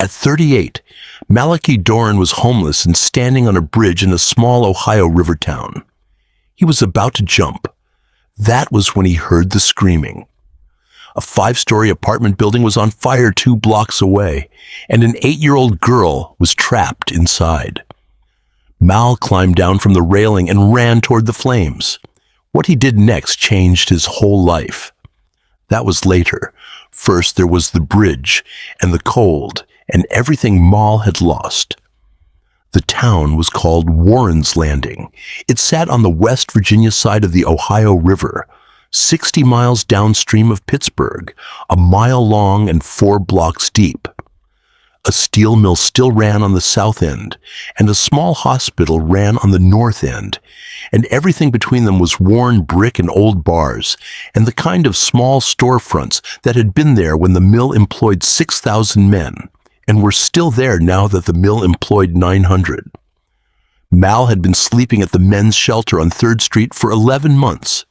At 38, Malachi Doran was homeless and standing on a bridge in a small Ohio river town. He was about to jump. That was when he heard the screaming. A 5-story apartment building was on fire 2 blocks away, and an 8-year-old girl was trapped inside. Mal climbed down from the railing and ran toward the flames. What he did next changed his whole life. That was later. First there was the bridge and the cold and everything Mal had lost. The town was called Warren's Landing. It sat on the West Virginia side of the Ohio River, 60 miles downstream of Pittsburgh, a mile long and 4 blocks deep. A steel mill still ran on the south end, and a small hospital ran on the north end, and everything between them was worn brick and old bars, and the kind of small storefronts that had been there when the mill employed 6,000 men, and were still there now that the mill employed 900. Mal had been sleeping at the men's shelter on 3rd Street for 11 months.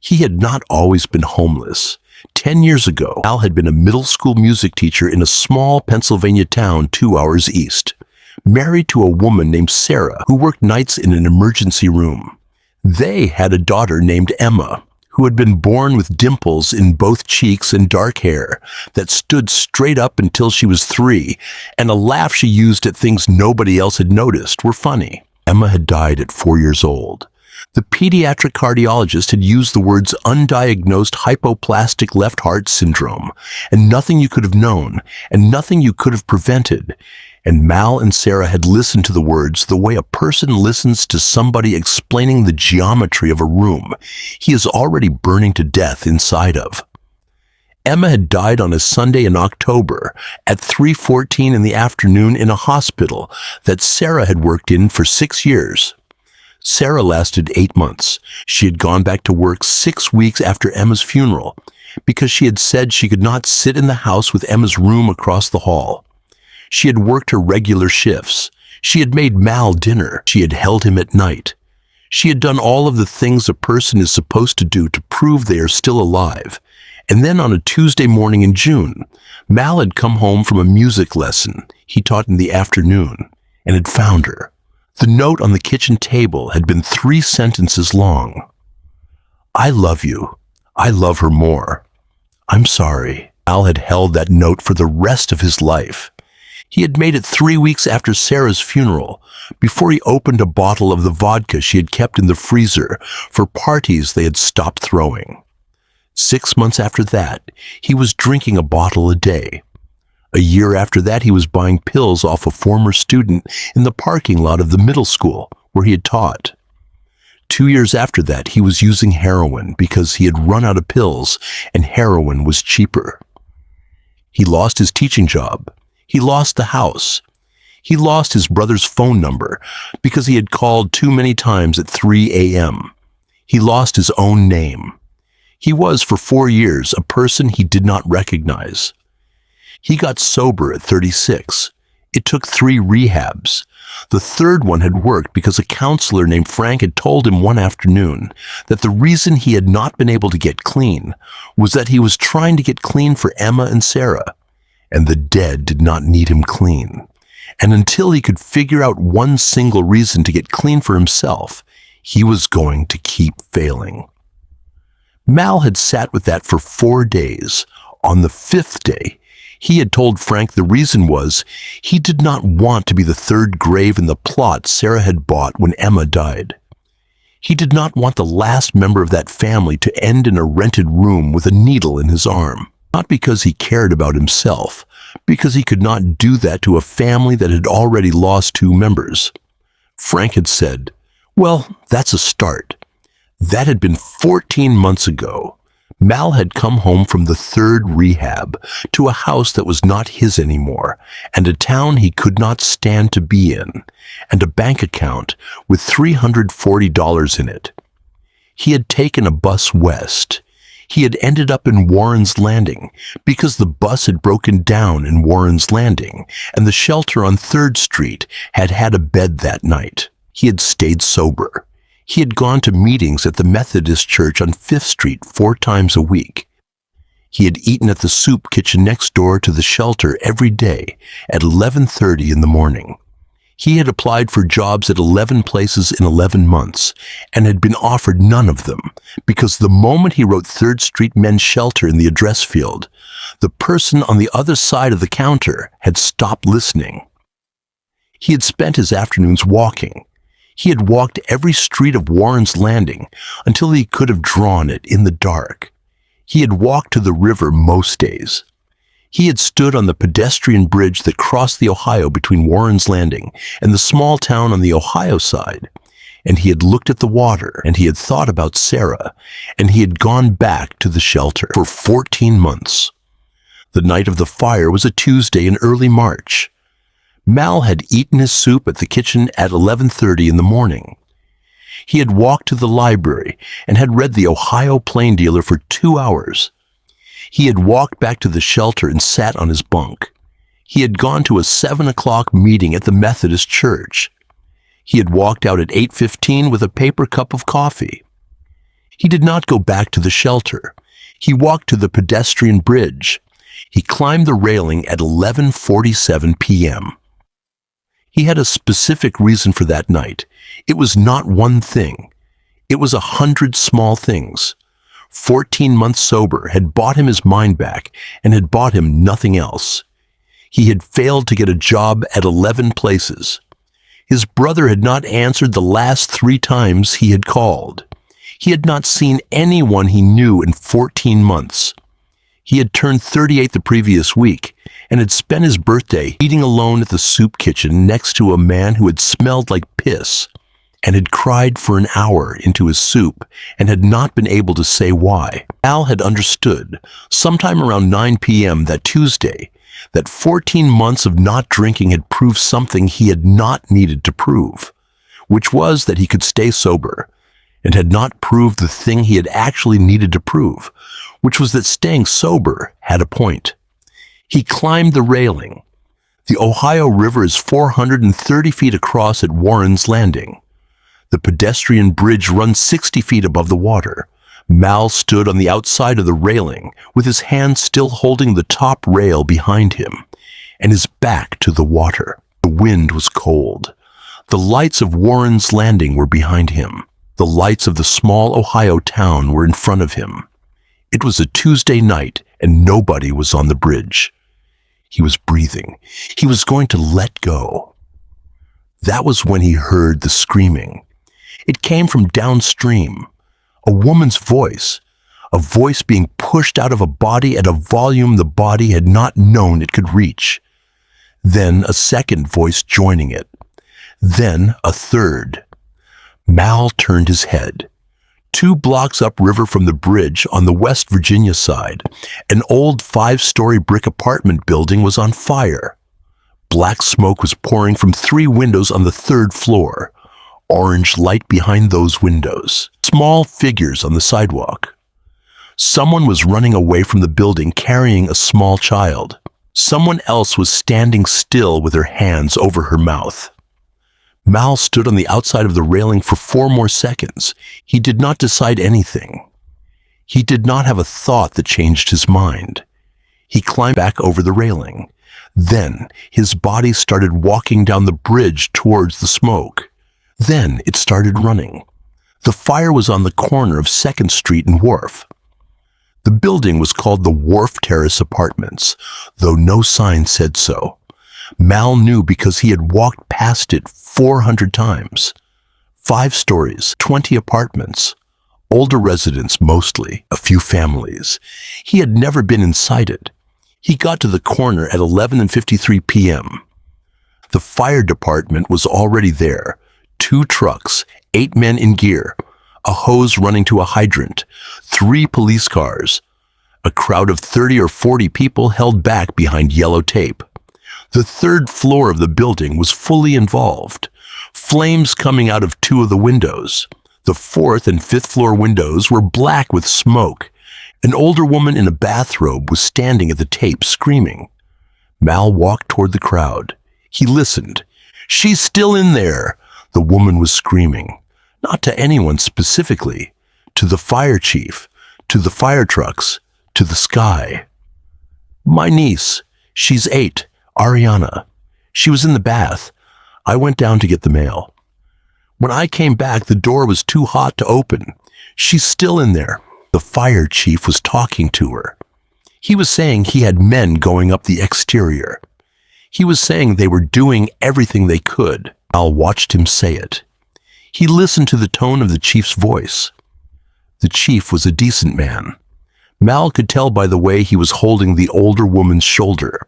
He had not always been homeless. 10 years ago, Mal had been a middle school music teacher in a small Pennsylvania town 2 hours east, married to a woman named Sarah who worked nights in an emergency room. They had a daughter named Emma, who had been born with dimples in both cheeks and dark hair that stood straight up until she was 3, and a laugh she used at things nobody else had noticed were funny. Emma had died at 4 years old. The pediatric cardiologist had used the words undiagnosed hypoplastic left heart syndrome, and nothing you could have known, and nothing you could have prevented. And Mal and Sarah had listened to the words the way a person listens to somebody explaining the geometry of a room he is already burning to death inside of. Emma had died on a Sunday in October at 3:14 in the afternoon in a hospital that Sarah had worked in for 6 years. Sarah lasted 8 months. She had gone back to work 6 weeks after Emma's funeral because she had said she could not sit in the house with Emma's room across the hall. She had worked her regular shifts. She had made Mal dinner. She had held him at night. She had done all of the things a person is supposed to do to prove they are still alive. And then on a Tuesday morning in June, Mal had come home from a music lesson he taught in the afternoon and had found her. The note on the kitchen table had been 3 sentences long. I love you. I love her more. I'm sorry. Mal had held that note for the rest of his life. He had made it 3 weeks after Sarah's funeral, before he opened a bottle of the vodka she had kept in the freezer for parties they had stopped throwing. 6 months after that, he was drinking a bottle a day. A year after that, he was buying pills off a former student in the parking lot of the middle school where he had taught. 2 years after that, he was using heroin because he had run out of pills and heroin was cheaper. He lost his teaching job. He lost the house. He lost his brother's phone number because he had called too many times at 3 a.m. He lost his own name. He was, for 4 years, a person he did not recognize. He got sober at 36. It took 3 rehabs. The 3rd one had worked because a counselor named Frank had told him one afternoon that the reason he had not been able to get clean was that he was trying to get clean for Emma and Sarah, and the dead did not need him clean. And until he could figure out one single reason to get clean for himself, he was going to keep failing. Mal had sat with that for 4 days. On the 5th day, he had told Frank the reason was he did not want to be the 3rd grave in the plot Sarah had bought when Emma died. He did not want the last member of that family to end in a rented room with a needle in his arm. Not because he cared about himself, because he could not do that to a family that had already lost 2 members. Frank had said, well, that's a start. That had been 14 months ago. Mal had come home from the 3rd rehab to a house that was not his anymore, and a town he could not stand to be in, and a bank account with $340 in it. He had taken a bus west. He had ended up in Warren's Landing because the bus had broken down in Warren's Landing, and the shelter on 3rd Street had had a bed that night. He had stayed sober. He had gone to meetings at the Methodist Church on 5th Street 4 times a week. He had eaten at the soup kitchen next door to the shelter every day at 11:30 in the morning. He had applied for jobs at 11 places in 11 months and had been offered none of them because the moment he wrote 3rd Street Men's Shelter in the address field, the person on the other side of the counter had stopped listening. He had spent his afternoons walking. He had walked every street of Warren's Landing until he could have drawn it in the dark. He had walked to the river most days. He had stood on the pedestrian bridge that crossed the Ohio between Warren's Landing and the small town on the Ohio side, and he had looked at the water, and he had thought about Sarah, and he had gone back to the shelter for 14 months. The night of the fire was a Tuesday in early March. Mal had eaten his soup at the kitchen at 11:30 in the morning. He had walked to the library and had read the Ohio Plain Dealer for 2 hours. He had walked back to the shelter and sat on his bunk. He had gone to a 7 o'clock meeting at the Methodist Church. He had walked out at 8:15 with a paper cup of coffee. He did not go back to the shelter. He walked to the pedestrian bridge. He climbed the railing at 11:47 p.m. He had a specific reason for that night. It was not one thing. It was 100 small things. 14 months sober had bought him his mind back and had bought him nothing else. He had failed to get a job at 11 places. His brother had not answered the last 3 times he had called. He had not seen anyone he knew in 14 months. He had turned 38 the previous week and had spent his birthday eating alone at the soup kitchen next to a man who had smelled like piss and had cried for an hour into his soup and had not been able to say why. Al had understood, sometime around 9 p.m. that Tuesday, that 14 months of not drinking had proved something he had not needed to prove, which was that he could stay sober, and had not proved the thing he had actually needed to prove, which was that staying sober had a point. He climbed the railing. The Ohio River is 430 feet across at Warren's Landing. The pedestrian bridge runs 60 feet above the water. Mal stood on the outside of the railing, with his hand still holding the top rail behind him, and his back to the water. The wind was cold. The lights of Warren's Landing were behind him. The lights of the small Ohio town were in front of him. It was a Tuesday night, and nobody was on the bridge. He was breathing. He was going to let go. That was when he heard the screaming. It came from downstream. A woman's voice. A voice being pushed out of a body at a volume the body had not known it could reach. Then a second voice joining it. Then a third. Mal turned his head. 2 blocks upriver from the bridge on the West Virginia side, an old 5-story brick apartment building was on fire. Black smoke was pouring from 3 windows on the 3rd floor. Orange light behind those windows. Small figures on the sidewalk. Someone was running away from the building carrying a small child. Someone else was standing still with her hands over her mouth. Mal stood on the outside of the railing for 4 more seconds. He did not decide anything. He did not have a thought that changed his mind. He climbed back over the railing. Then his body started walking down the bridge towards the smoke. Then it started running. The fire was on the corner of 2nd Street and Wharf. The building was called the Wharf Terrace Apartments, though no sign said so. Mal knew because he had walked past it 400 times. 5 stories, 20 apartments. Older residents mostly, a few families. He had never been inside it. He got to the corner at 11:53 p.m. The fire department was already there. 2 trucks, 8 men in gear, a hose running to a hydrant, 3 police cars. A crowd of 30 or 40 people held back behind yellow tape. The 3rd floor of the building was fully involved. Flames coming out of 2 of the windows. The 4th and 5th floor windows were black with smoke. An older woman in a bathrobe was standing at the tape screaming. Mal walked toward the crowd. He listened. "She's still in there," the woman was screaming. Not to anyone specifically. To the fire chief, to the fire trucks, to the sky. My niece, she's 8, Ariana. She was in the bath. I went down to get the mail. When I came back, the door was too hot to open. She's still in there. The fire chief was talking to her. He was saying he had men going up the exterior. He was saying they were doing everything they could. Al watched him say it. He listened to the tone of the chief's voice. The chief was a decent man. Mal could tell by the way he was holding the older woman's shoulder.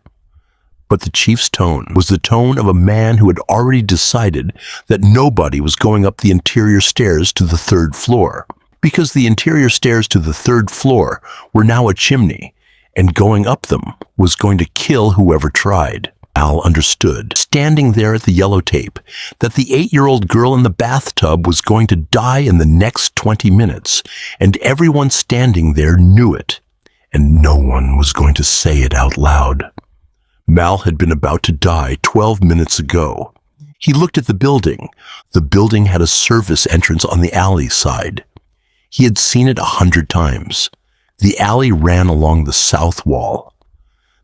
But the chief's tone was the tone of a man who had already decided that nobody was going up the interior stairs to the 3rd floor, because the interior stairs to the 3rd floor were now a chimney, and going up them was going to kill whoever tried. Al understood, standing there at the yellow tape, that the 8-year-old girl in the bathtub was going to die in the next 20 minutes, and everyone standing there knew it, and no one was going to say it out loud. Mal had been about to die 12 minutes ago. He looked at the building. The building had a service entrance on the alley side. He had seen it 100 times. The alley ran along the south wall.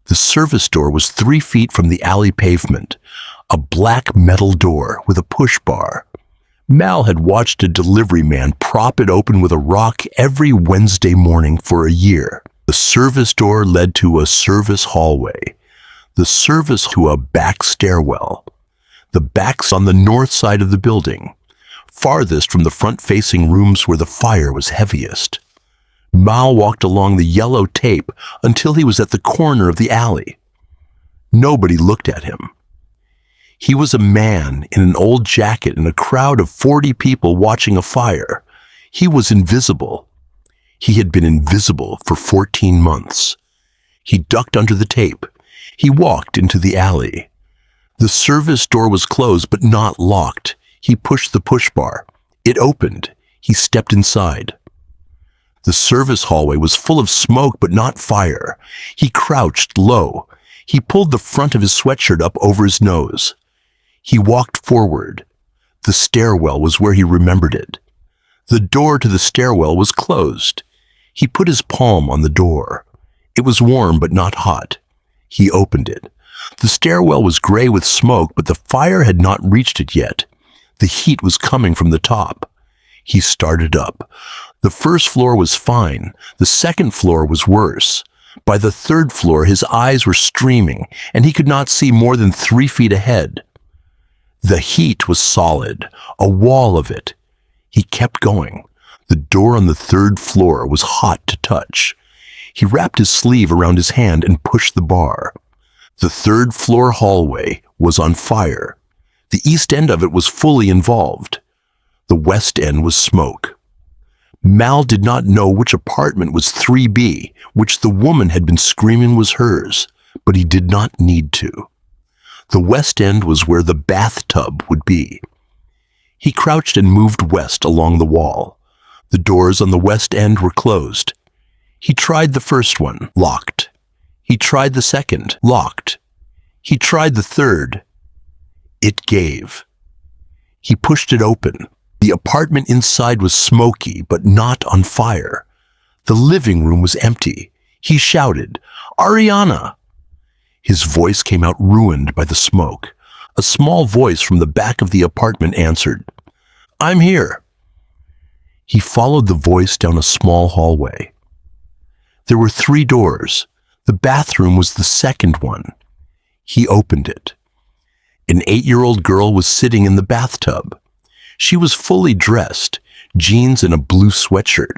The service door was 3 feet from the alley pavement, a black metal door with a push bar. Mal had watched a delivery man prop it open with a rock every Wednesday morning for a year. The service door led to a service hallway, the service to a back stairwell. The back's on the north side of the building, farthest from the front-facing rooms where the fire was heaviest. Mal walked along the yellow tape until he was at the corner of the alley. Nobody looked at him. He was a man in an old jacket in a crowd of 40 people watching a fire. He was invisible. He had been invisible for 14 months. He ducked under the tape. He walked into the alley. The service door was closed but not locked. He pushed the push bar. It opened. He stepped inside. The service hallway was full of smoke but not fire. He crouched low. He pulled the front of his sweatshirt up over his nose. He walked forward. The stairwell was where he remembered it. The door to the stairwell was closed. He put his palm on the door. It was warm but not hot. He opened it. The stairwell was gray with smoke, but the fire had not reached it yet. The heat was coming from the top. He started up. The first floor was fine. The second floor was worse. By the 3rd floor, his eyes were streaming, and he could not see more than 3 feet ahead. The heat was solid, a wall of it. He kept going. The door on the 3rd floor was hot to touch. He wrapped his sleeve around his hand and pushed the bar. The 3rd floor hallway was on fire. The east end of it was fully involved. The west end was smoke. Mal did not know which apartment was 3B, which the woman had been screaming was hers, but he did not need to. The west end was where the bathtub would be. He crouched and moved west along the wall. The doors on the west end were closed. He tried the first one, locked. He tried the second, locked. He tried the third. It gave. He pushed it open. The apartment inside was smoky, but not on fire. The living room was empty. He shouted, "Ariana!" His voice came out ruined by the smoke. A small voice from the back of the apartment answered, "I'm here." He followed the voice down a small hallway. There were 3 doors. The bathroom was the second one. He opened it. An 8-year-old girl was sitting in the bathtub. She was fully dressed, jeans and a blue sweatshirt,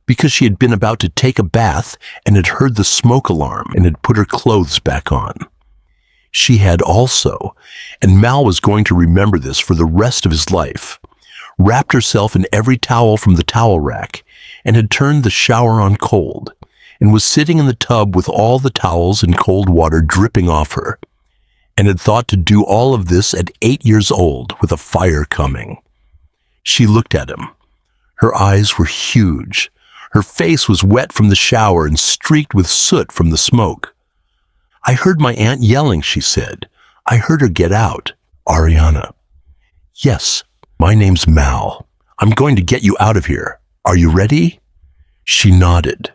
because she had been about to take a bath and had heard the smoke alarm and had put her clothes back on. She had also, and Mal was going to remember this for the rest of his life, wrapped herself in every towel from the towel rack and had turned the shower on cold and was sitting in the tub with all the towels and cold water dripping off her, and had thought to do all of this at 8 years old with a fire coming. She looked at him. Her eyes were huge. Her face was wet from the shower and streaked with soot from the smoke. "I heard my aunt yelling," she said. "I heard her get out." "Ariana." "Yes, my name's Mal. I'm going to get you out of here. Are you ready?" She nodded.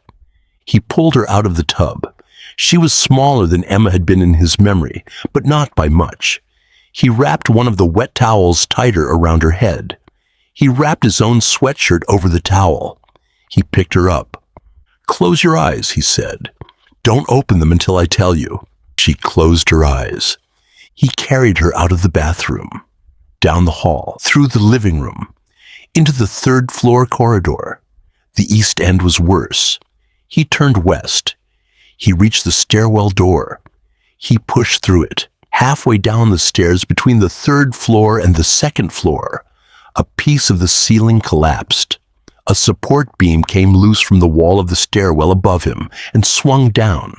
He pulled her out of the tub. She was smaller than Emma had been in his memory, but not by much. He wrapped one of the wet towels tighter around her head. He wrapped his own sweatshirt over the towel. He picked her up. "Close your eyes," he said. "Don't open them until I tell you." She closed her eyes. He carried her out of the bathroom, down the hall, through the living room, into the third-floor corridor. The east end was worse. He turned west. He reached the stairwell door. He pushed through it. Halfway down the stairs between the third floor and the second floor, a piece of the ceiling collapsed. A support beam came loose from the wall of the stairwell above him and swung down.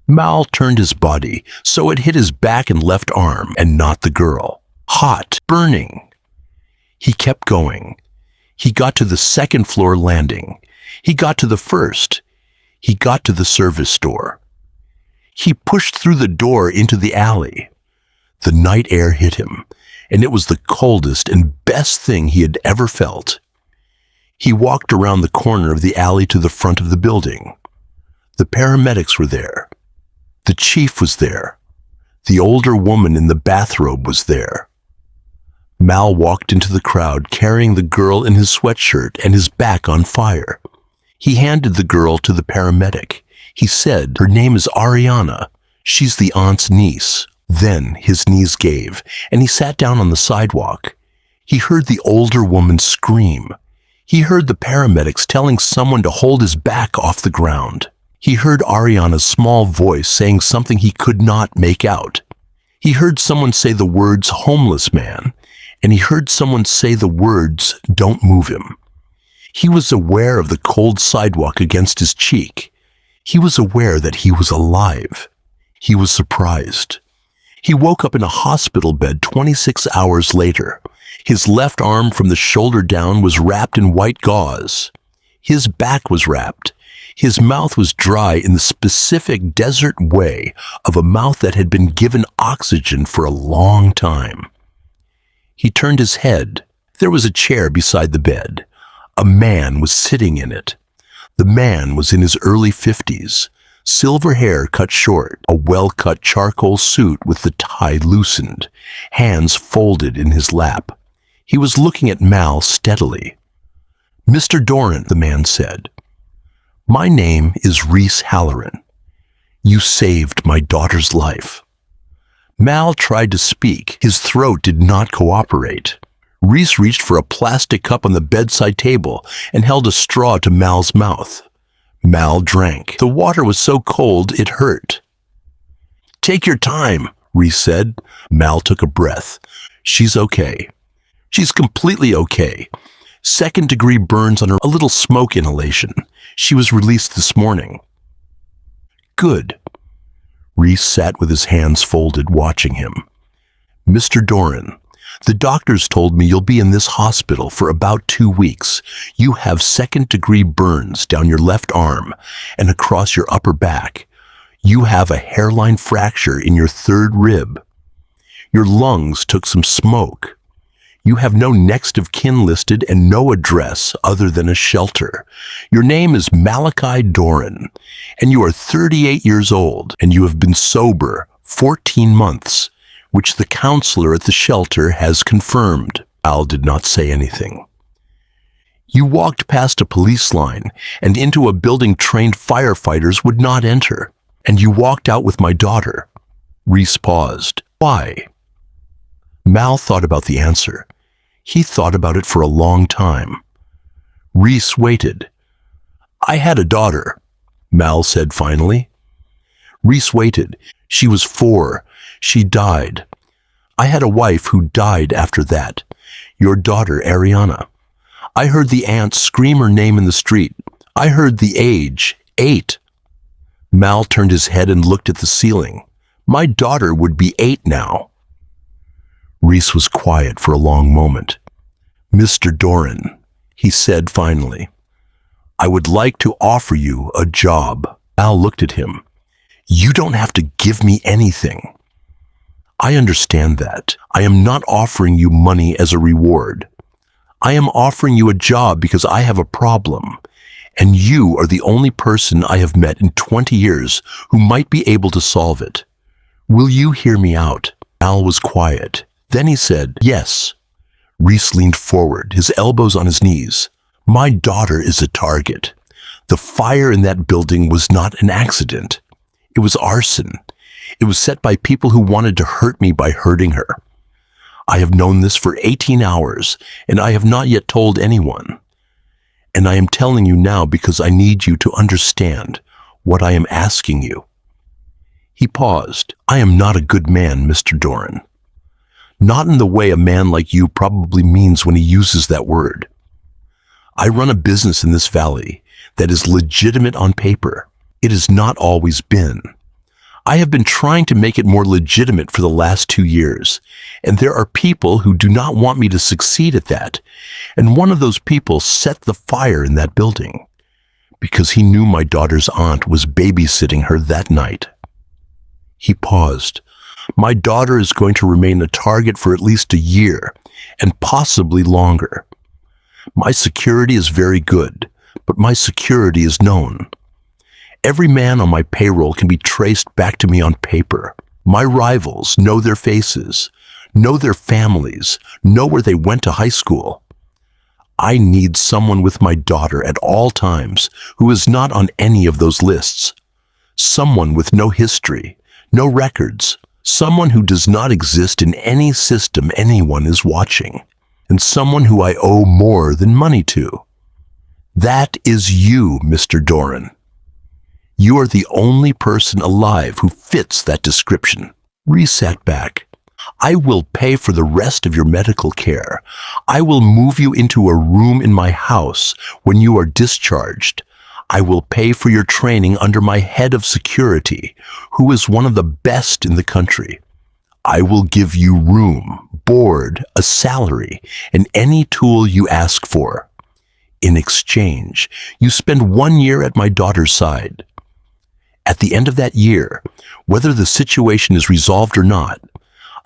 Mal turned his body so it hit his back and left arm and not the girl. Hot, burning. He kept going. He got to the second floor landing. He got to the first. He got to the service door. He pushed through the door into the alley. The night air hit him, and it was the coldest and best thing he had ever felt. He walked around the corner of the alley to the front of the building. The paramedics were there. The chief was there. The older woman in the bathrobe was there. Mal walked into the crowd carrying the girl in his sweatshirt and his back on fire. He handed the girl to the paramedic. He said, "Her name is Ariana. She's the aunt's niece." Then his knees gave, and he sat down on the sidewalk. He heard the older woman scream. He heard the paramedics telling someone to hold his back off the ground. He heard Ariana's small voice saying something he could not make out. He heard someone say the words "homeless man," and he heard someone say the words "don't move him." He was aware of the cold sidewalk against his cheek. He was aware that he was alive. He was surprised. He woke up in a hospital bed 26 hours later. His left arm from the shoulder down was wrapped in white gauze. His back was wrapped. His mouth was dry in the specific desert way of a mouth that had been given oxygen for a long time. He turned his head. There was a chair beside the bed. A man was sitting in it. The man was in his early 50s, silver hair cut short, a well-cut charcoal suit with the tie loosened, hands folded in his lap. He was looking at Mal steadily. "Mr. Doran," the man said, "my name is Reese Halloran. You saved my daughter's life." Mal tried to speak. His throat did not cooperate. Reese reached for a plastic cup on the bedside table and held a straw to Mal's mouth. Mal drank. The water was so cold it hurt. "Take your time," Reese said. Mal took a breath. "She's okay. She's completely okay. Second-degree burns on her, a little smoke inhalation. She was released this morning." "Good." Reese sat with his hands folded, watching him. "Mr. Doran, the doctors told me you'll be in this hospital for about 2 weeks. You have second-degree burns down your left arm and across your upper back. You have a hairline fracture in your third rib. Your lungs took some smoke. You have no next of kin listed and no address other than a shelter. Your name is Malachi Doran, and you are 38 years old, and you have been sober 14 months, which the counselor at the shelter has confirmed." Al did not say anything. "You walked past a police line and into a building trained firefighters would not enter, and you walked out with my daughter." Reese paused. "Why?" Mal thought about the answer. He thought about it for a long time. Reese waited. "I had a daughter," Mal said finally. Reese waited. "She was 4. She died. I had a wife who died after that. Your daughter, Ariana. I heard the aunt scream her name in the street. I heard the age, 8. Mal turned his head and looked at the ceiling. "My daughter would be 8 now." Reese was quiet for a long moment. "Mr. Doran," he said finally, "I would like to offer you a job." Al looked at him. "You don't have to give me anything." "I understand that. I am not offering you money as a reward. I am offering you a job because I have a problem, And you are the only person I have met in 20 years who might be able to solve it. Will you hear me out?" Mal was quiet. Then he said, "Yes." Reese leaned forward, his elbows on his knees. "My daughter is a target. The fire in that building was not an accident. It was arson. It was set by people who wanted to hurt me by hurting her. I have known this for 18 hours, and I have not yet told anyone. And I am telling you now because I need you to understand what I am asking you." He paused. "I am not a good man, Mr. Doran. Not in the way a man like you probably means when he uses that word. I run a business in this valley that is legitimate on paper. It has not always been. I have been trying to make it more legitimate for the last 2 years, and there are people who do not want me to succeed at that, and one of those people set the fire in that building because he knew my daughter's aunt was babysitting her that night." He paused. "My daughter is going to remain a target for at least a year, and possibly longer. My security is very good, but my security is known. Every man on my payroll can be traced back to me on paper. My rivals know their faces, know their families, know where they went to high school. I need someone with my daughter at all times who is not on any of those lists. Someone with no history, no records, someone who does not exist in any system anyone is watching, and someone who I owe more than money to. That is you, Mr. Doran. You are the only person alive who fits that description." Reese sat back. "I will pay for the rest of your medical care. I will move you into a room in my house when you are discharged. I will pay for your training under my head of security, who is one of the best in the country. I will give you room, board, a salary, and any tool you ask for. In exchange, you spend 1 year at my daughter's side. At the end of that year, whether the situation is resolved or not,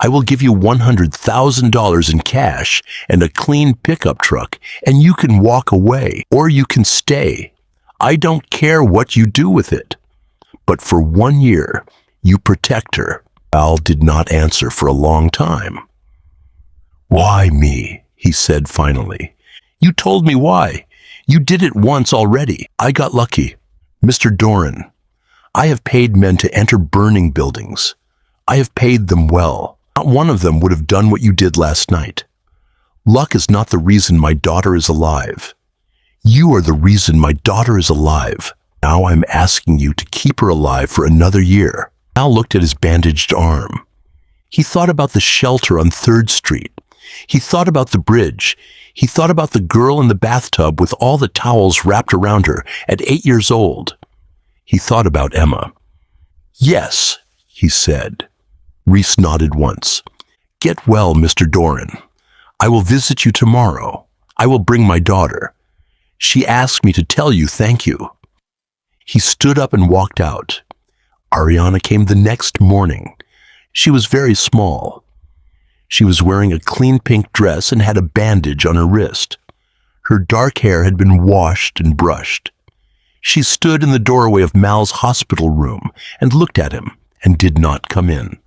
I will give you $100,000 in cash and a clean pickup truck, and you can walk away or you can stay. I don't care what you do with it. But for 1 year, you protect her." Al did not answer for a long time. "Why me?" he said finally. "You told me why. You did it once already. I got lucky. Mr. Doran, I have paid men to enter burning buildings. I have paid them well. Not one of them would have done what you did last night. Luck is not the reason my daughter is alive. You are the reason my daughter is alive. Now I'm asking you to keep her alive for another year." Al looked at his bandaged arm. He thought about the shelter on 3rd Street. He thought about the bridge. He thought about the girl in the bathtub with all the towels wrapped around her at 8 years old. He thought about Emma. "Yes," he said. Reese nodded once. "Get well, Mr. Doran. I will visit you tomorrow. I will bring my daughter. She asked me to tell you thank you." He stood up and walked out. Ariana came the next morning. She was very small. She was wearing a clean pink dress and had a bandage on her wrist. Her dark hair had been washed and brushed. She stood in the doorway of Mal's hospital room and looked at him and did not come in.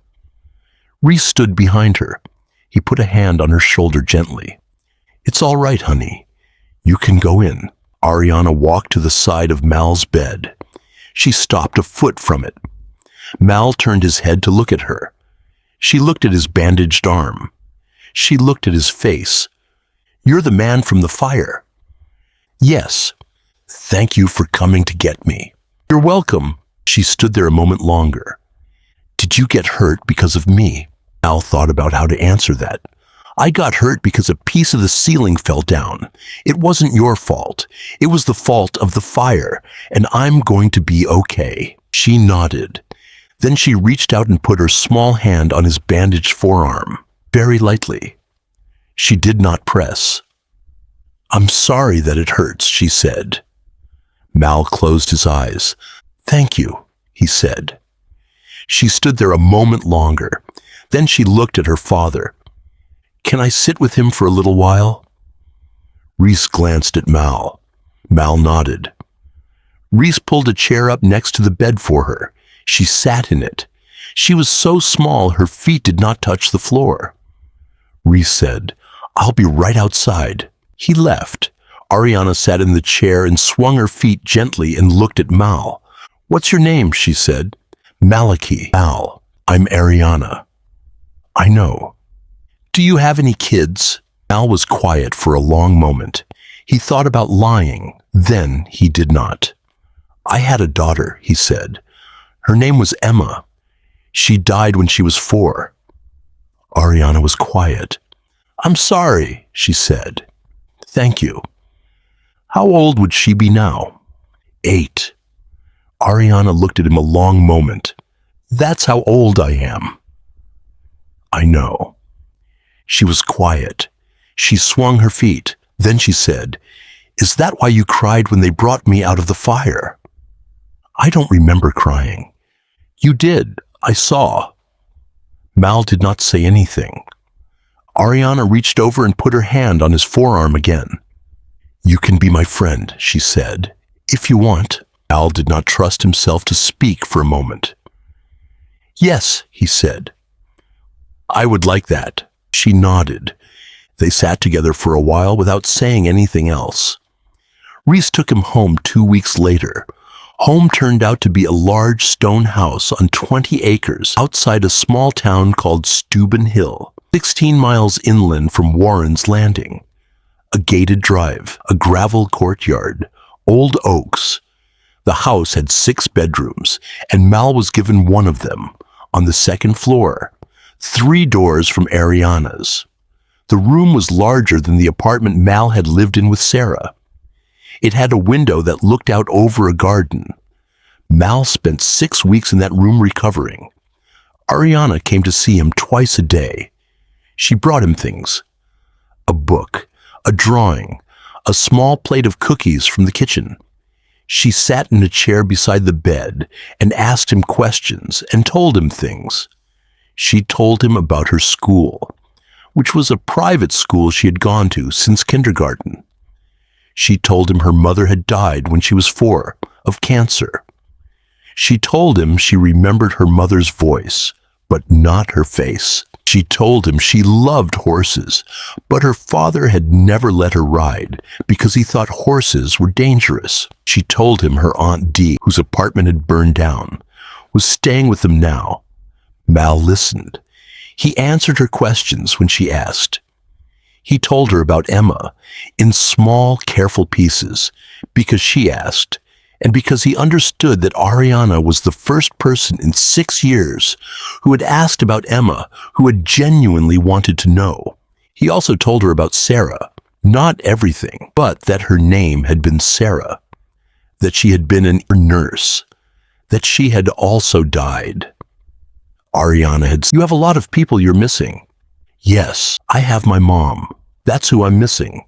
Reese stood behind her. He put a hand on her shoulder gently. "It's all right, honey. You can go in." Ariana walked to the side of Mal's bed. She stopped a foot from it. Mal turned his head to look at her. She looked at his bandaged arm. She looked at his face. "You're the man from the fire." "Yes. Thank you for coming to get me." "You're welcome." She stood there a moment longer. "Did you get hurt because of me?" Al thought about how to answer that. "I got hurt because a piece of the ceiling fell down. It wasn't your fault. It was the fault of the fire, and I'm going to be okay." She nodded. Then she reached out and put her small hand on his bandaged forearm, very lightly. She did not press. "I'm sorry that it hurts," she said. Mal closed his eyes. "Thank you," he said. She stood there a moment longer. Then she looked at her father. "Can I sit with him for a little while?" Reese glanced at Mal. Mal nodded. Reese pulled a chair up next to the bed for her. She sat in it. She was so small her feet did not touch the floor. Reese said, "I'll be right outside." He left. Ariana sat in the chair and swung her feet gently and looked at Mal. "What's your name?" she said. "Malachi." "Mal, I'm Ariana." "I know." "Do you have any kids?" Mal was quiet for a long moment. He thought about lying. Then he did not. "I had a daughter," he said. "Her name was Emma. She died when she was 4. Ariana was quiet. "I'm sorry," she said. "Thank you." "How old would she be now?" 8. Ariana looked at him a long moment. "That's how old I am." "I know." She was quiet. She swung her feet. Then she said, "Is that why you cried when they brought me out of the fire?" "I don't remember crying." "You did. I saw." Mal did not say anything. Ariana reached over and put her hand on his forearm again. "You can be my friend," she said, "if you want." Mal did not trust himself to speak for a moment. "Yes," he said. "I would like that." She nodded. They sat together for a while without saying anything else. Reese took him home 2 weeks later. Home turned out to be a large stone house on 20 acres outside a small town called Steuben Hill, 16 miles inland from Warren's Landing. A gated drive, a gravel courtyard, old oaks. The house had 6 bedrooms, and Mal was given one of them, on the 2nd floor, 3 doors from Ariana's. The room was larger than the apartment Mal had lived in with Sarah. It had a window that looked out over a garden. Mal spent 6 weeks in that room recovering. Ariana came to see him twice a day. She brought him things: a book, a drawing, a small plate of cookies from the kitchen. She sat in a chair beside the bed and asked him questions and told him things. She told him about her school, which was a private school she had gone to since kindergarten. She told him her mother had died when she was 4, of cancer. She told him she remembered her mother's voice, but not her face. She told him she loved horses, but her father had never let her ride because he thought horses were dangerous. She told him her Aunt Dee, whose apartment had burned down, was staying with them now. Mal listened. He answered her questions when she asked. He told her about Emma, in small, careful pieces, because she asked, and because he understood that Ariana was the first person in 6 years who had asked about Emma, who had genuinely wanted to know. He also told her about Sarah, not everything, but that her name had been Sarah, that she had been a nurse, that she had also died. Ariana had said, "You have a lot of people you're missing." "Yes, I have my mom. That's who I'm missing."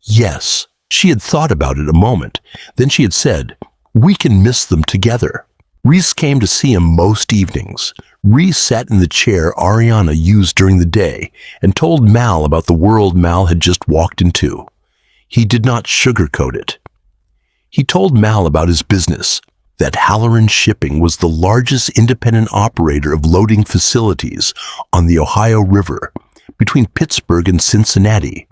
"Yes." She had thought about it a moment. Then she had said, "We can miss them together." Reese came to see him most evenings. Reese sat in the chair Ariana used during the day and told Mal about the world Mal had just walked into. He did not sugarcoat it. He told Mal about his business, that Halloran Shipping was the largest independent operator of loading facilities on the Ohio River between Pittsburgh and Cincinnati,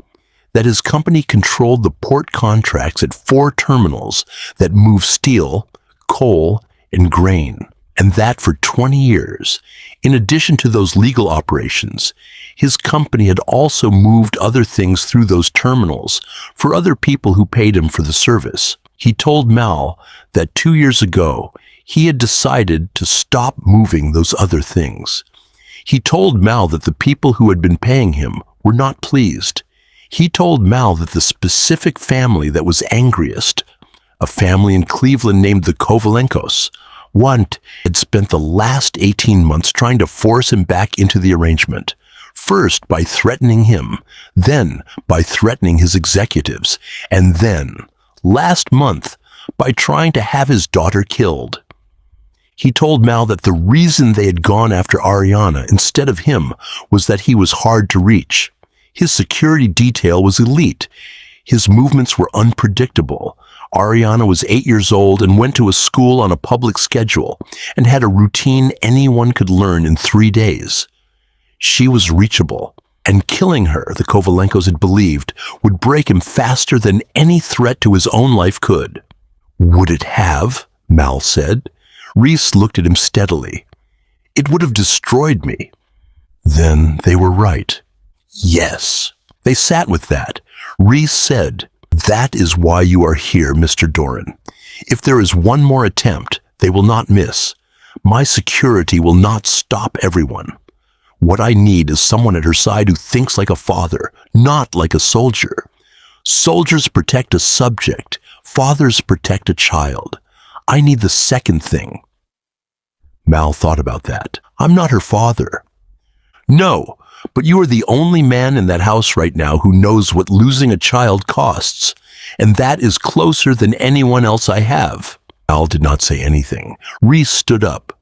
that his company controlled the port contracts at 4 terminals that move steel, coal, and grain, and that for 20 years, in addition to those legal operations, his company had also moved other things through those terminals for other people who paid him for the service. He told Mal that 2 years ago, he had decided to stop moving those other things. He told Mal that the people who had been paying him were not pleased. He told Mal that the specific family that was angriest, a family in Cleveland named the Kovalenkos, had spent the last 18 months trying to force him back into the arrangement, first by threatening him, then by threatening his executives, and then, last month, by trying to have his daughter killed. He told Mal that the reason they had gone after Ariana instead of him was that he was hard to reach. His security detail was elite. His movements were unpredictable. Ariana was 8 years old and went to a school on a public schedule and had a routine anyone could learn in 3 days. She was reachable, and killing her, the Kovalenkos had believed, would break him faster than any threat to his own life could. Would it have? Mal said. Reese looked at him steadily. It would have destroyed me. Then they were right. Yes. They sat with that. Reese said, "That is why you are here, Mr. Doran. If there is one more attempt, they will not miss. My security will not stop everyone. What I need is someone at her side who thinks like a father, not like a soldier. Soldiers protect a subject. Fathers protect a child. I need the second thing." Mal thought about that. "I'm not her father." "No, but you are the only man in that house right now who knows what losing a child costs, and that is closer than anyone else I have." Mal did not say anything. Reese stood up.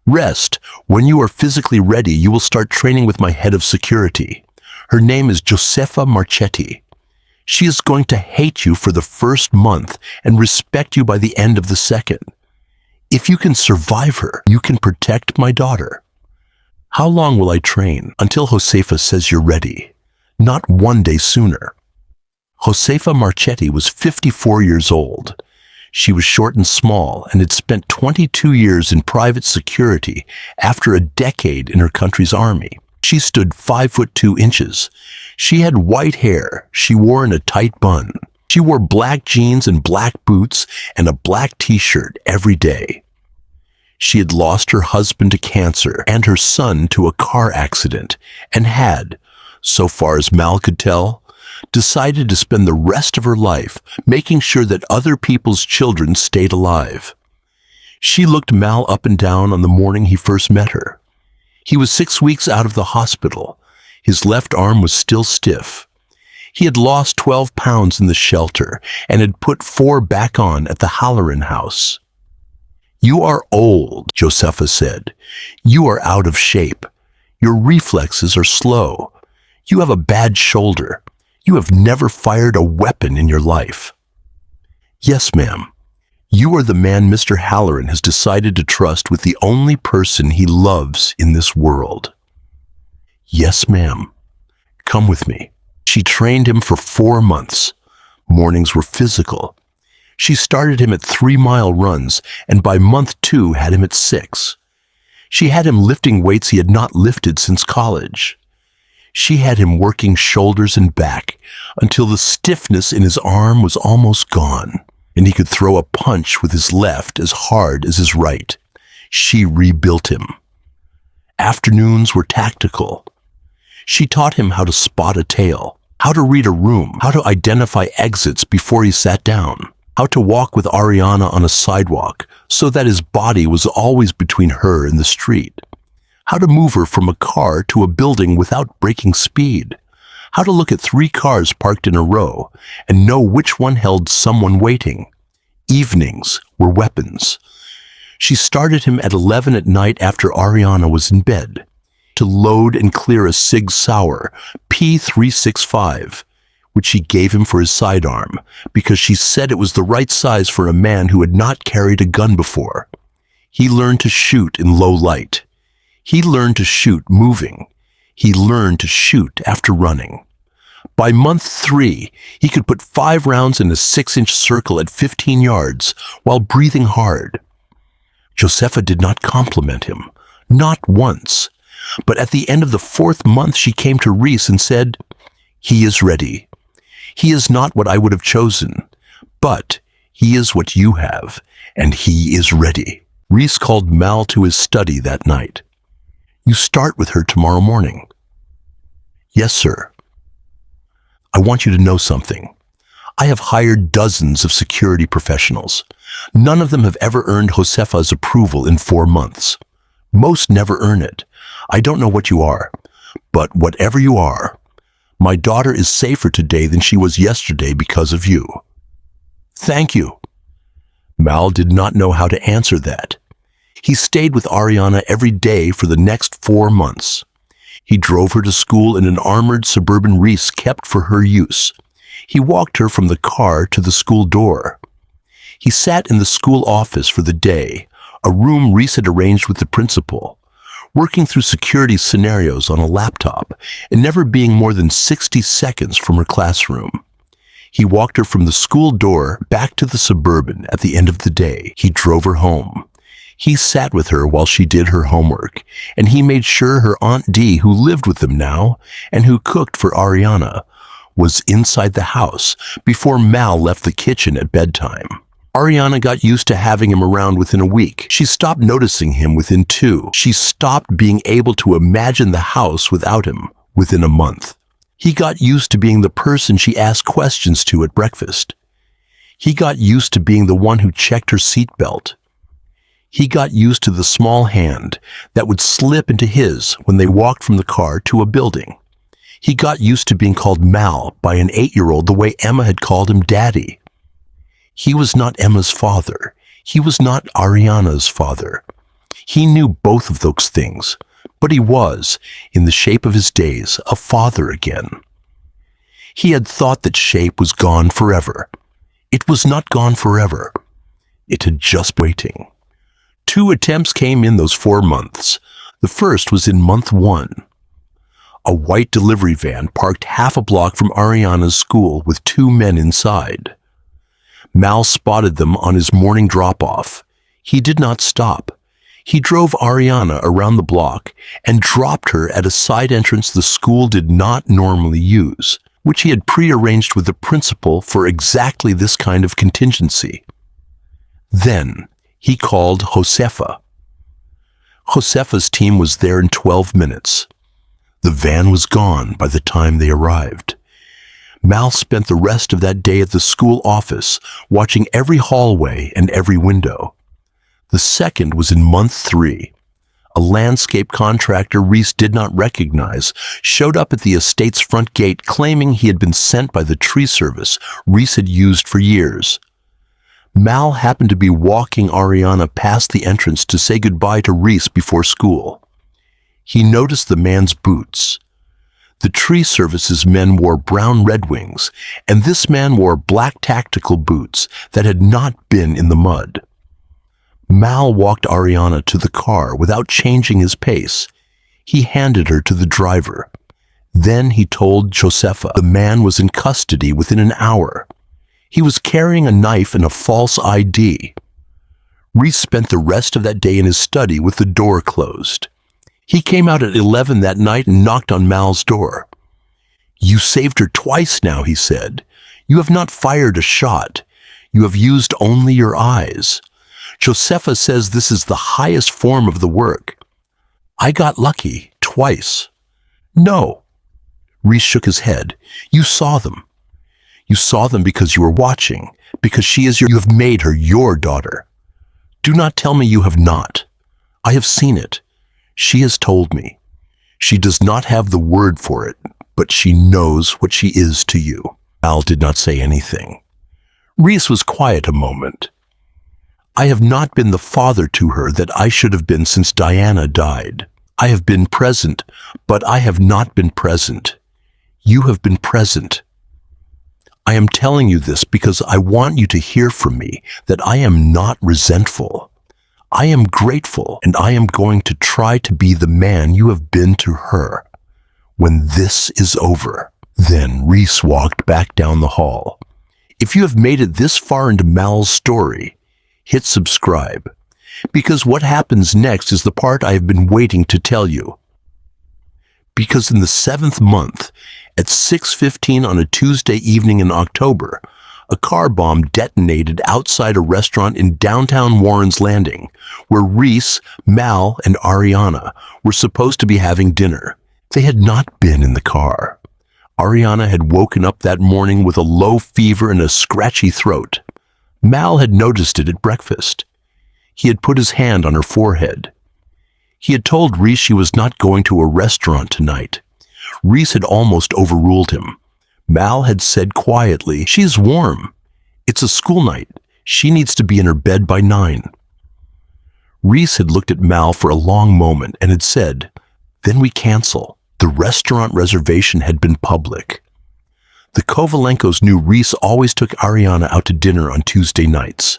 "Rest. When you are physically ready, you will start training with my head of security. Her name is Josefa Marchetti. She is going to hate you for the first month and respect you by the end of the second. If you can survive her, you can protect my daughter." "How long will I train?" "Until Josefa says you're ready. Not one day sooner." Josefa Marchetti was 54 years old. She was short and small and had spent 22 years in private security after a decade in her country's army. She stood 5'2". She had white hair she wore in a tight bun. She wore black jeans and black boots and a black t-shirt every day. She had lost her husband to cancer and her son to a car accident and had, so far as Mal could tell, decided to spend the rest of her life making sure that other people's children stayed alive. She looked Mal up and down on the morning he first met her. He was 6 weeks out of the hospital. His left arm was still stiff. He had lost 12 pounds in the shelter and had put 4 back on at the Halloran house. "You are old," Josefa said. "You are out of shape. Your reflexes are slow. You have a bad shoulder. You have never fired a weapon in your life." "Yes, ma'am. You are the man Mr. Halloran has decided to trust with the only person he loves in this world." "Yes, ma'am. Come with me." She trained him for 4 months. Mornings were physical. She started him at 3-mile runs, and by month 2 had him at 6. She had him lifting weights he had not lifted since college. She had him working shoulders and back until the stiffness in his arm was almost gone, and he could throw a punch with his left as hard as his right. She rebuilt him. Afternoons were tactical. She taught him how to spot a tail, how to read a room, how to identify exits before he sat down, how to walk with Ariana on a sidewalk so that his body was always between her and the street, how to move her from a car to a building without breaking speed, how to look at 3 cars parked in a row and know which one held someone waiting. Evenings were weapons. She started him at 11 at night after Ariana was in bed to load and clear a Sig Sauer P365, which she gave him for his sidearm because she said it was the right size for a man who had not carried a gun before. He learned to shoot in low light. He learned to shoot moving. He learned to shoot after running. By month 3, he could put 5 rounds in a 6-inch circle at 15 yards while breathing hard. Josefa did not compliment him, not once. But at the end of the 4th month, she came to Reese and said, "He is ready. He is not what I would have chosen, but he is what you have, and he is ready." Reese called Mal to his study that night. "You start with her tomorrow morning." "Yes, sir." "I want you to know something. I have hired dozens of security professionals. None of them have ever earned Josefa's approval in 4 months. Most never earn it. I don't know what you are, but whatever you are, my daughter is safer today than she was yesterday because of you." "Thank you." Mal did not know how to answer that. He stayed with Ariana every day for the next 4 months. He drove her to school in an armored Suburban Reese kept for her use. He walked her from the car to the school door. He sat in the school office for the day, a room Reese had arranged with the principal, working through security scenarios on a laptop and never being more than 60 seconds from her classroom. He walked her from the school door back to the Suburban at the end of the day. He drove her home. He sat with her while she did her homework, and he made sure her Aunt Dee, who lived with them now and who cooked for Ariana, was inside the house before Mal left the kitchen at bedtime. Ariana got used to having him around within a week. She stopped noticing him within 2. She stopped being able to imagine the house without him within a month. He got used to being the person she asked questions to at breakfast. He got used to being the one who checked her seatbelt. He got used to the small hand that would slip into his when they walked from the car to a building. He got used to being called Mal by an 8-year-old the way Emma had called him Daddy. He was not Emma's father. He was not Ariana's father. He knew both of those things, but he was, in the shape of his days, a father again. He had thought that shape was gone forever. It was not gone forever. It had just waiting. 2 attempts came in those 4 months. The first was in month 1. A white delivery van parked half a block from Ariana's school with 2 men inside. Mal spotted them on his morning drop-off. He did not stop. He drove Ariana around the block and dropped her at a side entrance the school did not normally use, which he had pre-arranged with the principal for exactly this kind of contingency. Then he called Josefa. Josefa's team was there in 12 minutes. The van was gone by the time they arrived. Mal spent the rest of that day at the school office, watching every hallway and every window. The second was in month 3. A landscape contractor Reese did not recognize showed up at the estate's front gate claiming he had been sent by the tree service Reese had used for years. Mal happened to be walking Ariana past the entrance to say goodbye to Reese before school. He noticed the man's boots. The tree service's men wore brown Red Wings, and this man wore black tactical boots that had not been in the mud. Mal walked Ariana to the car without changing his pace. He handed her to the driver. Then he told Josefa the man was in custody within an hour. He was carrying a knife and a false ID. Reese spent the rest of that day in his study with the door closed. He came out at 11 that night and knocked on Mal's door. "You saved her twice now," he said. "You have not fired a shot. You have used only your eyes. Josefa says this is the highest form of the work. I got lucky twice." "No." Reese shook his head. "You saw them. You saw them because you were watching, because she is you have made her your daughter. Do not tell me you have not. I have seen it. She has told me. She does not have the word for it, but she knows what she is to you." Al did not say anything. Reese was quiet a moment. "I have not been the father to her that I should have been since Diana died. I have been present, but I have not been present. You have been present. I am telling you this because I want you to hear from me that I am not resentful. I am grateful, and I am going to try to be the man you have been to her when this is over." Then Reese walked back down the hall. If you have made it this far into Mal's story, hit subscribe, because what happens next is the part I have been waiting to tell you. Because in the 7th month, at 6:15 on a Tuesday evening in October, a car bomb detonated outside a restaurant in downtown Warren's Landing, where Reese, Mal, and Ariana were supposed to be having dinner. They had not been in the car. Ariana had woken up that morning with a low fever and a scratchy throat. Mal had noticed it at breakfast. He had put his hand on her forehead. He had told Reese she was not going to a restaurant tonight. Reese had almost overruled him. Mal had said quietly, "She is warm. It's a school night. She needs to be in her bed by 9. Reese had looked at Mal for a long moment and had said, "Then we cancel." The restaurant reservation had been public. The Kovalenkos knew Reese always took Ariana out to dinner on Tuesday nights.